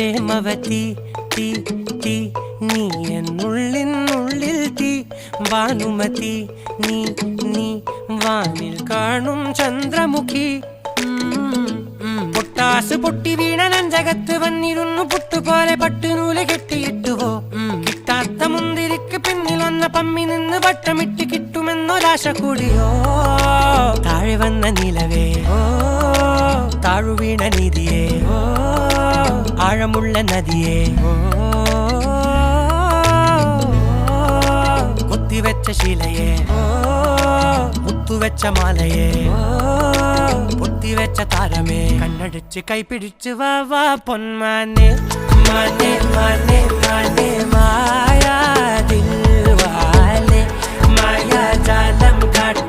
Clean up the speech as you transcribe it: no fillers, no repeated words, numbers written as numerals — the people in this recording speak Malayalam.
പ്രേമവതി തീ തീ നീ എന്നുള്ളിൽ തീ ഭാനുമതി നീ നീ വാനിൽ കാണും ചന്ദ്രമുഖി പൊട്ടാസ് പൊട്ടി വീണ നെഞ്ചകത്ത് വന്നിരുന്നു പുട്ടുപോലെ പട്ടുനൂല് കെട്ടിയിട്ടുവോ കിട്ടാത്ത മുന്തിരിക്ക് പിന്നിൽ വന്ന പമ്മി നിന്ന് വട്ടമിട്ട് കിട്ടുമെന്നൊരാശ കൂടിയോ താഴെ വന്ന നിലവേ താഴു വീണ നിധിയേ ആഴമുള്ള നദിയേ കൊത്തിവെച്ച ശിലയേ മുത്തുവെച്ച മാലയേ പൊത്തിവെച്ച താരമേ കണ്ണടിച്ച് കൈപിടിച്ച് വാ വാ പൊന്മാനെ മാനെ മാനെ മാനെ മായാ ദിൽവാലെ മായാ ജാലം കാട്ടി